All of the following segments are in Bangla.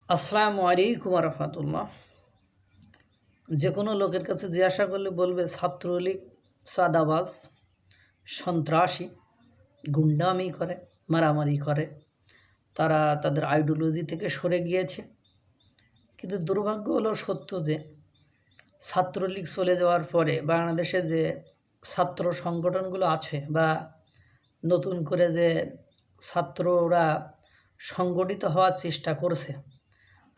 আসসালামু আলাইকুম রহমতুল্লাহ। যে কোনো লোকের কাছে জিজ্ঞাসা করলে বলবে ছাত্রলীগ সাদাবাজ, সন্ত্রাসী, গুন্ডামি করে, মারামারি করে, তারা তাদের আইডিওলজি থেকে সরে গিয়েছে। কিন্তু দুর্ভাগ্য হলো সত্য যে ছাত্রলীগ চলে যাওয়ার পরে বাংলাদেশে যে ছাত্র সংগঠনগুলো আছে বা নতুন করে যে ছাত্ররা সংগঠিত হওয়ার চেষ্টা করছে,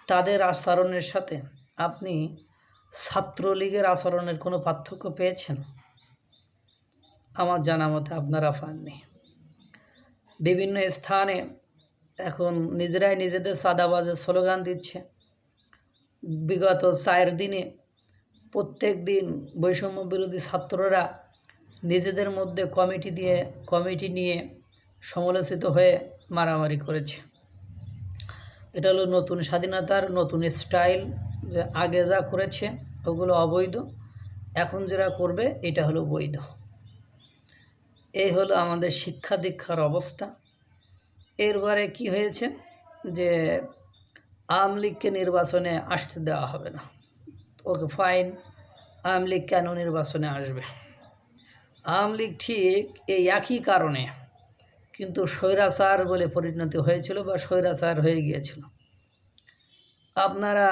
তাদের আচরণের সাথে আপনি ছাত্রলীগের আচরণের কোনো পার্থক্য পেয়েছেন? আমার জানা মতে আপনারা পাননি। বিভিন্ন স্থানে এখন নিজেরাই নিজেদের সাদাবাজের স্লোগান দিচ্ছে। বিগত 4 দিনে প্রত্যেক দিন বৈষম্য বিরোধী ছাত্ররা নিজেদের মধ্যে কমিটি নিয়ে সমালোচিত হয়ে মারামারি করেছে। এটা হলো নতুন স্বাধীনতার নতুন স্টাইল, যে আগে যা করেছে ওগুলো অবৈধ, এখন যারা করবে এটা হলো বৈধ। এই হলো আমাদের শিক্ষা দীক্ষার অবস্থা। এরপরে কি হয়েছে যে আওয়ামী লীগকে নির্বাচনে আসতে দেওয়া হবে না। ওকে ফাইন, আওয়ামী লীগ কেন নির্বাচনে আসবে? আওয়ামী লীগ ঠিক এই একই কারণে কিন্তু স্বৈরাচার বলে পরিণতি হয়েছিল বা স্বৈরাচার হয়ে গিয়েছিল। আপনারা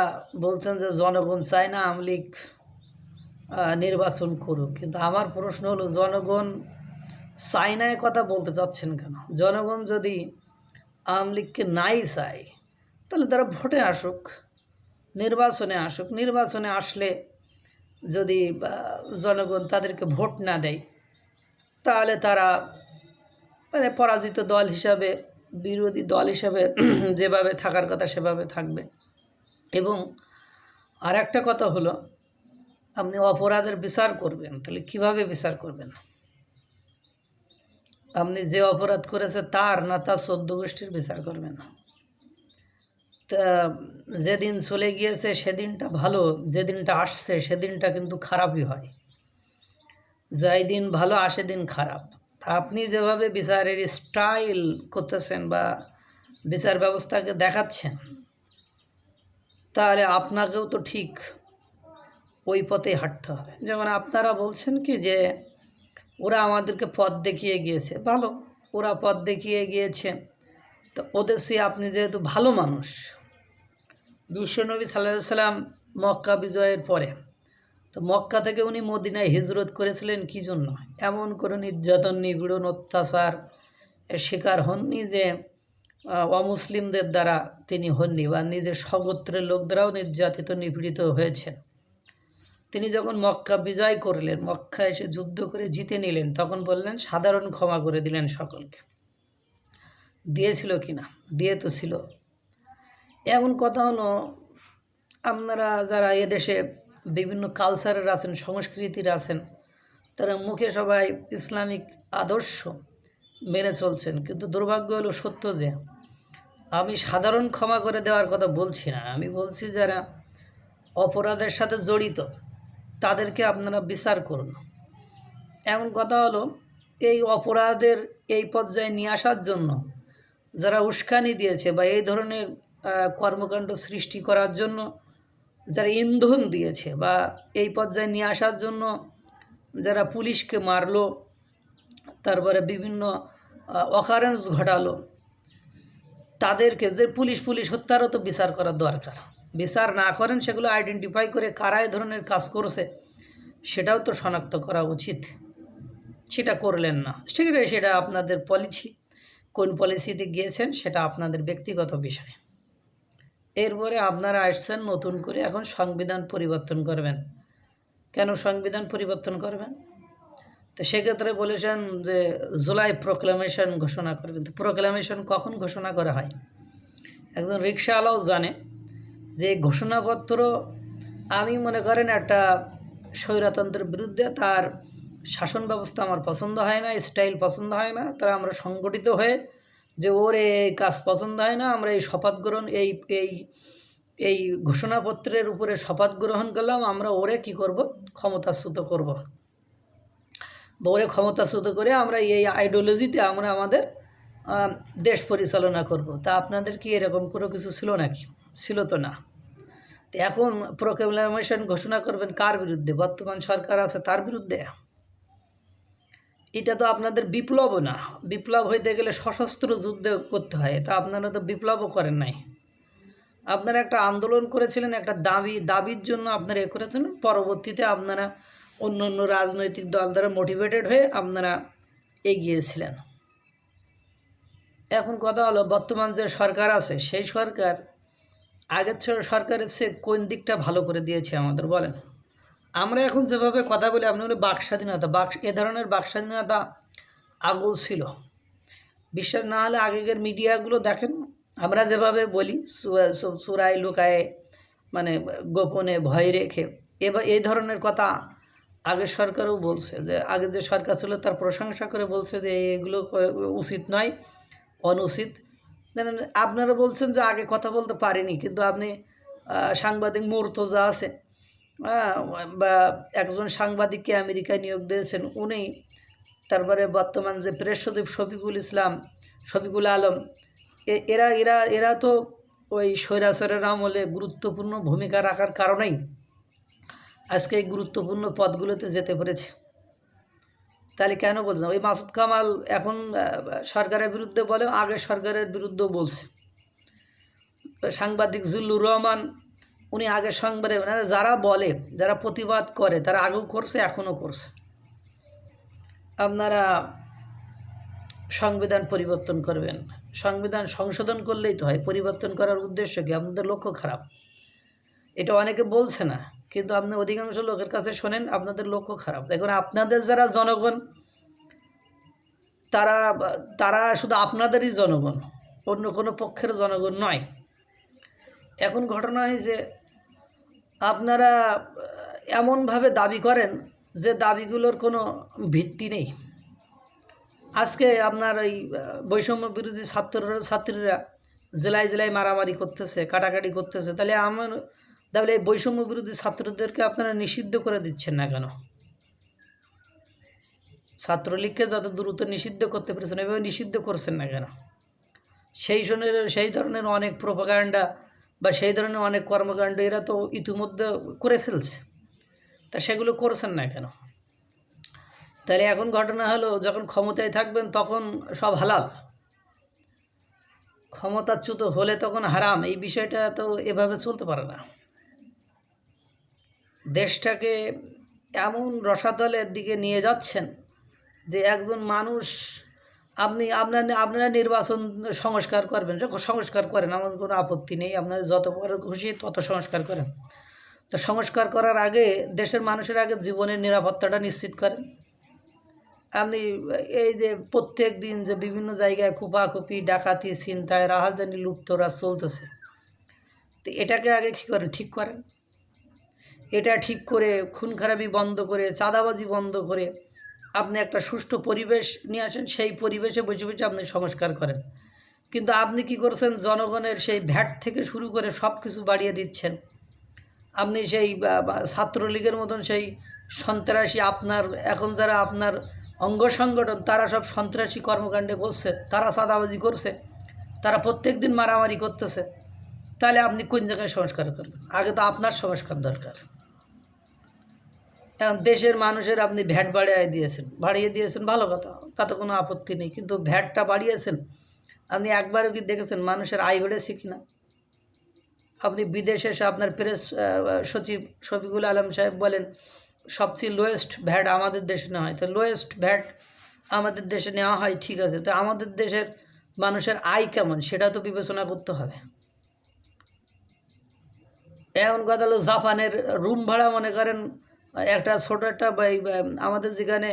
বলছেন যে জনগণ চায় না আওয়ামী লীগ নির্বাচন করুক, কিন্তু আমার প্রশ্ন হলো জনগণ চায় না কথা বলতে চাচ্ছেন কেন? জনগণ যদি আওয়ামী লীগকে নাই চায় তাহলে তারা ভোটে আসুক, নির্বাচনে আসুক। নির্বাচনে আসলে যদি জনগণ তাদেরকে ভোট না দেয় তাহলে তারা পরাজিত দল হিসাবে, বিরোধী দল হিসাবে যেভাবে থাকার কথা সেভাবে থাকবে। এবং আর একটা কথা হলো, আপনি অপরাধের বিচার করবেন, তাহলে কিভাবে বিচার করবেন? আপনি যে অপরাধ করেছে তার না তার 14 গোষ্ঠীর বিচার করবেন? তা যেদিন চলে গিয়েছে সেদিনটা ভালো, যেদিনটা আসছে সেদিনটা কিন্তু খারাপই হয়। যাই দিন ভালো আসে দিন খারাপ। তা আপনি যেভাবে বিচারের স্টাইল করতেছেন বা বিচার ব্যবস্থাকে দেখাচ্ছেন, তাহলে আপনাকেও তো ঠিক ওই পথে হাঁটতে হবে। যেমন আপনারা বলছেন কি যে ওরা আমাদেরকে পথ দেখিয়ে গিয়েছে, ভালো, ওরা পথ দেখিয়ে গিয়েছে, তো ওদের সে আপনি যেহেতু ভালো মানুষ, বিশ্বনবী সাল্লাল্লাহু আলাইহি সাল্লাম মক্কা বিজয়ের পরে তো মক্কা থেকে উনি মদিনায় হিজরত করেছিলেন কী জন্য? এমন কোনো নির্যাতন, নিপীড়ন, অত্যাচার শিকার হননি যে অমুসলিমদের দ্বারা তিনি হননি, বা নিজের স্বগোত্রের লোক দ্বারাও নির্যাতিত নিপীড়িত হয়েছেন। তিনি যখন মক্কা বিজয় করলেন, মক্কা এসে যুদ্ধ করে জিতে নিলেন, তখন বললেন সাধারণ ক্ষমা করে দিলেন সকলকে। দিয়েছিল কি না? দিয়ে তো ছিল। এমন কথা হলো, আপনারা যারা এদেশে বিভিন্ন কালচারের আছেন, সংস্কৃতির আছেন, তারা মুখে সবাই ইসলামিক আদর্শ মেনে চলছেন, কিন্তু দুর্ভাগ্য হলো সত্য যে আমি সাধারণ ক্ষমা করে দেওয়ার কথা বলছি না, আমি বলছি যারা অপরাধের সাথে জড়িত তাদেরকে আপনারা বিচার করুন। এমন কথা হলো, এই অপরাধের এই পর্যায়ে নিয়ে আসার জন্য যারা উস্কানি দিয়েছে বা এই ধরনের কর্মকাণ্ড সৃষ্টি করার জন্য যারা ইন্ধন দিয়েছে বা এই পর্যায়ে নিয়ে আসার জন্য যারা পুলিশকে মারলো, তারপরে বিভিন্ন অকারেন্স ঘটালো, তাদেরকে যে পুলিশ হত্যারও তো বিচার করার দরকার। বিচার না করেন, সেগুলো আইডেন্টিফাই করে কারা এ ধরনের কাজ করছে সেটাও তো শনাক্ত করা উচিত। সেটা করলেন না, সেটা আপনাদের পলিসি, কোন পলিসিতে গিয়েছেন সেটা আপনাদের ব্যক্তিগত বিষয়। এরপরে আপনারা আসছেন নতুন করে এখন সংবিধান পরিবর্তন করবেন। কেন সংবিধান পরিবর্তন করবেন? তো সেক্ষেত্রে বলেছেন যে জুলাই প্রোক্লামেশন ঘোষণা করবেন। তো প্রোক্লামেশন কখন ঘোষণা করা হয়? একজন রিক্সাওয়ালাও জানে যে ঘোষণাপত্র, আমি মনে করেন একটা স্বৈরতন্ত্রের বিরুদ্ধে, তার শাসন ব্যবস্থা আমার পছন্দ হয় না, স্টাইল পছন্দ হয় না, তারা আমরা সংগঠিত হয়ে যে ওর এই কাজ পছন্দ হয় না, আমরা এই শপথ গ্রহণ এই এই এই ঘোষণাপত্রের উপরে শপথ গ্রহণ করলাম, আমরা ওরে কি করব, ক্ষমতাচ্যুত করব, বা ওরে ক্ষমতাচ্যুত করে আমরা এই আইডিওলজিতে আমরা আমাদের দেশ পরিচালনা করব। তা আপনাদের কি এরকম কোনো কিছু ছিল নাকি? ছিল তো না। তো এখন প্রোক্লেমেশন ঘোষণা করবেন কার বিরুদ্ধে? বর্তমান সরকার আছে তার বিরুদ্ধে? এটা তো আপনাদের বিপ্লবও না। বিপ্লব হইতে গেলে সশস্ত্র যুদ্ধ করতে হয়, তা আপনারা তো বিপ্লবও করেন নাই। আপনারা একটা আন্দোলন করেছিলেন, একটা দাবির জন্য আপনারা করেছিলেন। পরবর্তীতে আপনারা অন্য অন্য রাজনৈতিক দল দ্বারা মোটিভেটেড হয়ে আপনারা এগিয়েছিলেন। এখন কথা হলো, বর্তমান যে সরকার আছে সেই সরকার আগের সরকারের চেয়ে কোন দিকটা ভালো করে দিয়েছে আমাদের বলেন? আমরা এখন যেভাবে কথা বলি, আপনি বলে বাক স্বাধীনতা, এ ধরনের বাক স্বাধীনতা আগেও ছিল। বিশ্বাস না হলে আগেকার মিডিয়াগুলো দেখেন, আমরা যেভাবে বলি চোরাই লুকায়ে, মানে গোপনে ভয় রেখে, এবার এই ধরনের কথা আগের সরকারও বলছে। যে আগে যে সরকার ছিল তার প্রশংসা করে বলছে যে এগুলো উচিত নয়, অনুচিত। জানেন, আপনারা বলছেন যে আগে কথা বলতে পারিনি, কিন্তু আপনি সাংবাদিক মুর্তজা আছে, বা একজন সাংবাদিককে আমেরিকায় নিয়োগ দিয়েছেন উনি, তারপরে বর্তমান যে প্রেস সচিব শফিকুল আলম, এরা এরা এরা তো ওই স্বৈরাচারের আমলে গুরুত্বপূর্ণ ভূমিকা রাখার কারণেই আজকে এই গুরুত্বপূর্ণ পদগুলোতে যেতে পেরেছে। তাহলে কেন বলছেন? ওই মাসুদ কামাল এখন সরকারের বিরুদ্ধে বলে, আগে সরকারের বিরুদ্ধেও বলছে। সাংবাদিক জিল্লুর রহমান, উনি আগে যারা বলে, যারা প্রতিবাদ করে, তারা আগেও করছে, এখনও করছে। আপনারা সংবিধান পরিবর্তন করবেন, সংবিধান সংশোধন করলেই তো হয়। পরিবর্তন করার উদ্দেশ্য কি? আপনাদের লক্ষ্য খারাপ। এটা অনেকে বলছে না, কিন্তু আপনি অধিকাংশ লোকের কাছে শোনেন আপনাদের লক্ষ্য খারাপ। দেখুন, আপনাদের যারা জনগণ, তারা তারা শুধু আপনাদেরই জনগণ, অন্য কোনো পক্ষের জনগণ নয়। এখন ঘটনা হয়েছে, আপনারা এমনভাবে দাবি করেন যে দাবিগুলোর কোনো ভিত্তি নেই। আজকে আপনার ওই বৈষম্য বিরোধী ছাত্রীরা জেলায় জেলায় মারামারি করতেছে, কাটাকাটি করতেছে, তাহলে এই বৈষম্য বিরোধী ছাত্রদেরকে আপনারা নিষিদ্ধ করে দিচ্ছেন না কেন? ছাত্রলীগকে যত দ্রুত নিষিদ্ধ করতে পেরেছেন, এভাবে নিষিদ্ধ করছেন না কেন? সেই ধরনের অনেক প্রোপাগান্ডা বা সেই ধরনের অনেক কর্মকাণ্ড এরা তো ইতিমধ্যে করে ফেলছে, তা সেগুলো করছেন না কেন? তাহলে এখন ঘটনা হলো, যখন ক্ষমতায় থাকবেন তখন সব হালাল, ক্ষমতাচ্যুত হলে তখন হারাম। এই বিষয়টা তো এভাবে চলতে পারে না। দেশটাকে এমন রসাতলের দিকে নিয়ে যাচ্ছেন যে একজন মানুষ, আপনারা নির্বাচন সংস্কার করবেন, সংস্কার করেন, আমাদের কোনো আপত্তি নেই। আপনারা যত বড় খুশি তত সংস্কার করেন। তো সংস্কার করার আগে দেশের মানুষের আগে জীবনের নিরাপত্তাটা নিশ্চিত করেন। আপনি এই যে প্রত্যেক দিন যে বিভিন্ন জায়গায় খুপাখুপি, ডাকাতি, ছিনতাই, রাহাজানি, লুটতরাজ চলতেছে, তো এটাকে আগে কী করেন? ঠিক করেন। এটা ঠিক করে খুন খারাপি বন্ধ করে, চাঁদাবাজি বন্ধ করে আপনি একটা সুষ্ঠু পরিবেশ নিয়ে আসেন। সেই পরিবেশে বসে বসে আপনি সংস্কার করেন। কিন্তু আপনি কি করছেন? জনগণের সেই ভ্যাট থেকে শুরু করে সব কিছু বাড়িয়ে দিচ্ছেন। আপনি সেই ছাত্রলীগের মতন সেই সন্ত্রাসী, এখন যারা আপনার অঙ্গ সংগঠন, তারা সব সন্ত্রাসী কর্মকাণ্ডে করছে, তারা চাঁদাবাজি করছে, তারা প্রত্যেক দিন মারামারি করতেছে। তাহলে আপনি কোন জায়গায় সংস্কার করবেন? আগে তো আপনার সংস্কার দরকার। এখন দেশের মানুষের আপনি ভ্যাট বাড়িয়ে দিয়েছেন, ভালো কথা, তাতে কোনো আপত্তি নেই। কিন্তু ভ্যাটটা বাড়িয়েছেন, আপনি একবারও কি দেখেছেন মানুষের আয় বেড়েছে কি না? আপনি বিদেশে এসে আপনার প্রেস সচিব শফিকুল আলম সাহেব বলেন সবচেয়ে লোয়েস্ট ভ্যাট আমাদের দেশে নেওয়া হয়। তো লোয়েস্ট ভ্যাট আমাদের দেশে নেওয়া হয়, ঠিক আছে, তো আমাদের দেশের মানুষের আয় কেমন সেটা তো বিবেচনা করতে হবে। এমন কথা হলো, জাপানের রুম ভাড়া মনে করেন একটা ছোটো একটা আমাদের যেখানে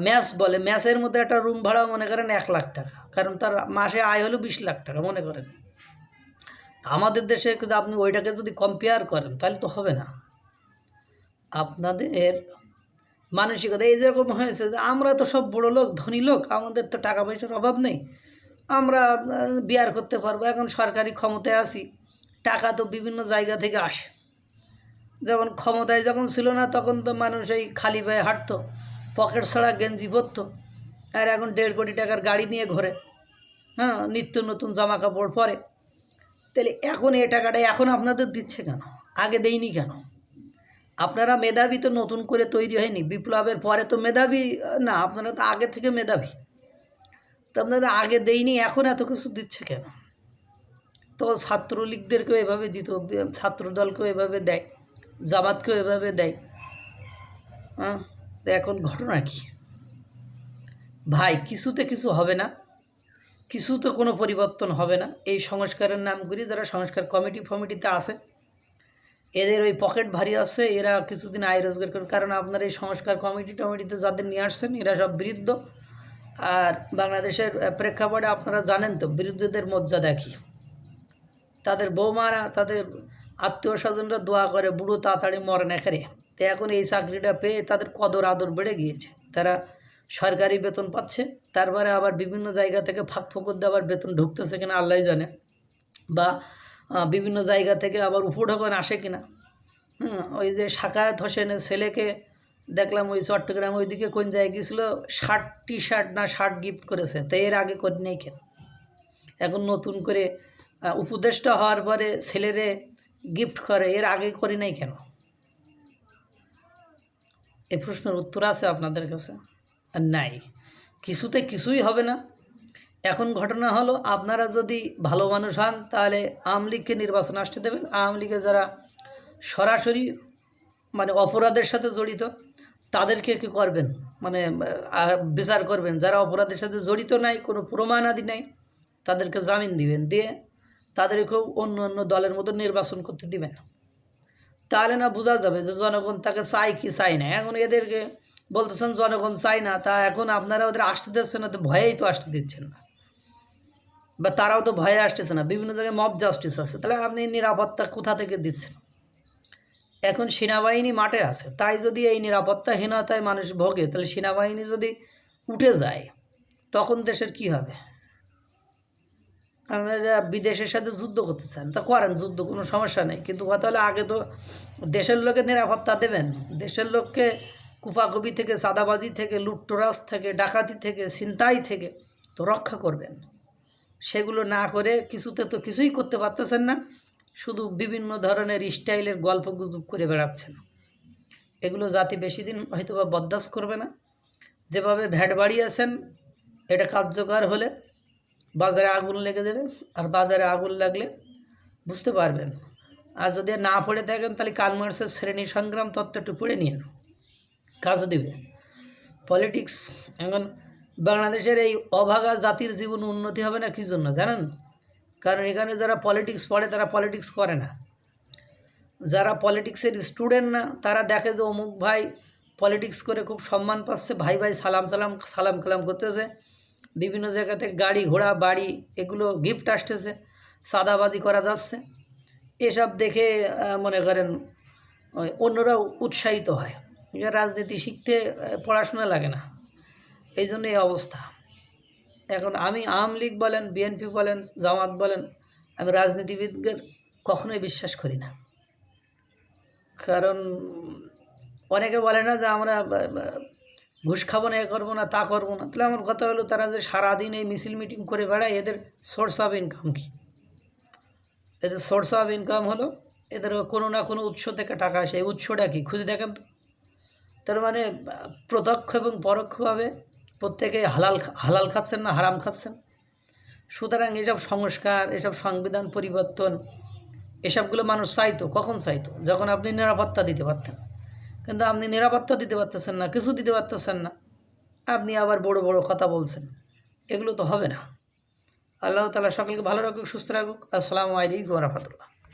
ম্যাচ বলে, ম্যাচের মধ্যে একটা রুম ভাড়া মনে করেন 1 লাখ টাকা, কারণ তার মাসে আয় হলো 20 লাখ টাকা মনে করেন। আমাদের দেশে কিন্তু আপনি ওইটাকে যদি কম্পেয়ার করেন তাহলে তো হবে না। আপনাদের মানসিকতা এই যেরকম হয়েছে যে আমরা তো সব বড় লোক, ধনী লোক, আমাদের তো টাকা পয়সার অভাব নেই, আমরা বিয়ার করতে পারবো। এখন সরকারি ক্ষমতায় আছি, টাকা তো বিভিন্ন জায়গা থেকে আসে। যেমন ক্ষমতায় যখন ছিল না তখন তো মানুষ এই খালি পায়ে হাঁটতো, পকেট ছাড়া গেঞ্জি পরতো, আর এখন 1.5 কোটি টাকার গাড়ি নিয়ে ঘোরে। হ্যাঁ, নিত্য নতুন জামা কাপড় পরে। তাহলে এখন এই টাকাটা এখন আপনাদের দিচ্ছে কেন, আগে দেয়নি কেন? আপনারা মেধাবী তো নতুন করে তৈরি হয়নি, বিপ্লবের পরে তো মেধাবী না, আপনারা তো আগে থেকে মেধাবী। তো আপনারা আগে দেয়নি, এখন এত কিছু দিচ্ছে কেন? তো ছাত্রলীগদেরকেও এভাবে দিত, ছাত্রদলকেও এভাবে দেয়, জামাতকেও এভাবে দেয়। হ্যাঁ, তো এখন ঘটনা কি ভাই? কিছুতে কিছু হবে না, কিছুতে কোনো পরিবর্তন হবে না। এই সংস্কারের নাম করি যারা সংস্কার কমিটিতে আছে, এদের ওই পকেট ভারী আছে, এরা কিছুদিন আয় রোজগার করেন। কারণ আপনার এই সংস্কার কমিটিতে যাদের নিয়ে আসছেন এরা সব বিরুদ্ধ। আর বাংলাদেশের প্রেক্ষাপটে আপনারা জানেন তো বিরুদ্ধদের মর্যাদা কী। তাদের বৌমারা, তাদের আত্মীয় স্বজনরা দোয়া করে বুড়ো তাড়াতাড়ি মরে না খেরে। তো এখন এই চাকরিটা পেয়ে তাদের কদর আদর বেড়ে গিয়েছে, তারা সরকারি বেতন পাচ্ছে, তারপরে আবার বিভিন্ন জায়গা থেকে ফাঁক ফোকর দিয়ে আবার বেতন ঢুকতেছে কিনা আল্লাহ জানে, বা বিভিন্ন জায়গা থেকে আবার উপঢৌকন আসে কিনা। ওই যে সাকায়েত হোসেনের ছেলেকে দেখলাম ওই চট্টগ্রাম ওইদিকে কোন জায়গায় গিয়েছিলো, টি-শার্ট না শার্ট গিফট করেছে। তো এর আগে করি নাই কেন? এখন নতুন করে উপদেষ্টা হওয়ার পরে ছেলেরে গিফট করে, এর আগে করি নাই কেন? এই প্রশ্নের উত্তর আছে আপনাদের কাছে? আর নাই, কিছুতে কিছুই হবে না। এখন ঘটনা হলো, আপনারা যদি ভালো মানুষ হন তাহলে আওয়ামী লীগকে নির্বাচন আসতে দেবেন। আওয়ামী লীগে যারা সরাসরি মানে অপরাধের সাথে জড়িত তাদেরকে কী করবেন, মানে বিচার করবেন। যারা অপরাধের সাথে জড়িত নাই, কোনো প্রমাণ আদি নাই, তাদেরকে জামিন দিবেন, দিয়ে তাদেরকেও অন্য অন্য দলের মতো নির্বাচন করতে দিবেন। তাহলে না বোঝা যাবে যে জনগণ তাকে চাই কি চাই না। এখন এদেরকে বলতেছেন জনগণ চাই না, তা এখন আপনারা ওদের আসতে দিচ্ছেন না, তো ভয়েই তো আসতে দিচ্ছেন না, বা তারাও তো ভয়ে আসতেছে না। বিভিন্ন জায়গায় মব জাস্টিস আছে, তাহলে আপনি নিরাপত্তা কোথা থেকে দিচ্ছেন? এখন সেনাবাহিনী মাঠে আছে, তাই যদি এই নিরাপত্তাহীনতায় মানুষ ভোগে, তাহলে সেনাবাহিনী যদি উঠে যায় তখন দেশের কি হবে? আপনারা বিদেশের সাথে যুদ্ধ করতে চান, তা করেন যুদ্ধ, কোনো সমস্যা নেই। কিন্তু কথা হলে আগে তো দেশের লোকের নিরাপত্তা দেবেন, দেশের লোককে কুপাকুপি থেকে, চাঁদাবাজি থেকে, লুটতরাজ থেকে, ডাকাতি থেকে, ছিনতাই থেকে তো রক্ষা করবেন। সেগুলো না করে কিছুতে তো কিছুই করতে পারতেছেন না, শুধু বিভিন্ন ধরনের স্টাইলের গল্প গুজব করে বেড়াচ্ছেন। এগুলো জাতি বেশি দিন হয়তো বা বরদাস্ত করবে না। যেভাবে ভ্যাট বাড়িয়েছেন, এটা কার্যকর হলে বাজারে আগুন লেগে যাবে, আর বাজারে আগুন লাগলে বুঝতে পারবেন। আর যদি না পড়ে থাকেন তাহলে কার্ল মার্ক্সের শ্রেণী সংগ্রাম তত্ত্ব একটু পড়ে নিন, কাজ দেবে। পলিটিক্স এখন বাংলাদেশের এই অভাগা জাতির জীবন উন্নতি হবে না কী জন্য জানেন? কারণ এখানে যারা পলিটিক্স পড়ে তারা পলিটিক্স করে না। যারা পলিটিক্সের স্টুডেন্ট না, তারা দেখে যে অমুক ভাই পলিটিক্স করে খুব সম্মান পাচ্ছে, ভাই ভাই সালাম কালাম করতেছে, বিভিন্ন জায়গা থেকে গাড়ি ঘোড়া বাড়ি এগুলো গিফট আসতেছে, চাঁদাবাজি করা যাচ্ছে, এসব দেখে মনে করেন অন্যরাও উৎসাহিত হয়। রাজনীতি শিখতে পড়াশোনা লাগে না, এই জন্য এই অবস্থা। এখন আমি আওয়ামী লীগ বলেন, বিএনপি বলেন, জামাত বলেন, আমি রাজনীতিবিদদের কখনোই বিশ্বাস করি না। কারণ অনেকে বলে না যে আমরা ঘুষ খাবো না, এ করবো না, তা করবো না। তাহলে আমার কথা হলো, তারা যে সারাদিন এই মিছিল মিটিং করে বেড়ায়, এদের সোর্স অফ ইনকাম কী? এদের সোর্স অফ ইনকাম হলো এদের কোনো না কোনো উৎস থেকে টাকা আসে। এই উৎসটা কী খুঁজে দেখেন তো। তার মানে প্রত্যক্ষ এবং পরোক্ষভাবে প্রত্যেকে হালাল খাচ্ছেন না হারাম খাচ্ছেন। সুতরাং এসব সংস্কার, এসব সংবিধান পরিবর্তন, এসবগুলো মানুষ চাইতো। কখন চাইতো? যখন আপনি নিরাপত্তা দিতে পারতেন। কিন্তু আপনি নিরাপত্তা দিতে পারতেছেন না, কিছু দিতে পারতেছেন না, আপনি আবার বড় বড় কথা বলছেন। এগুলো তো হবে না। আল্লাহ তাআলা সকলকে ভালো রাখুক, সুস্থ রাখুক। আসসালামু আলাইকুম ওয়া রাহমাতুল্লাহ।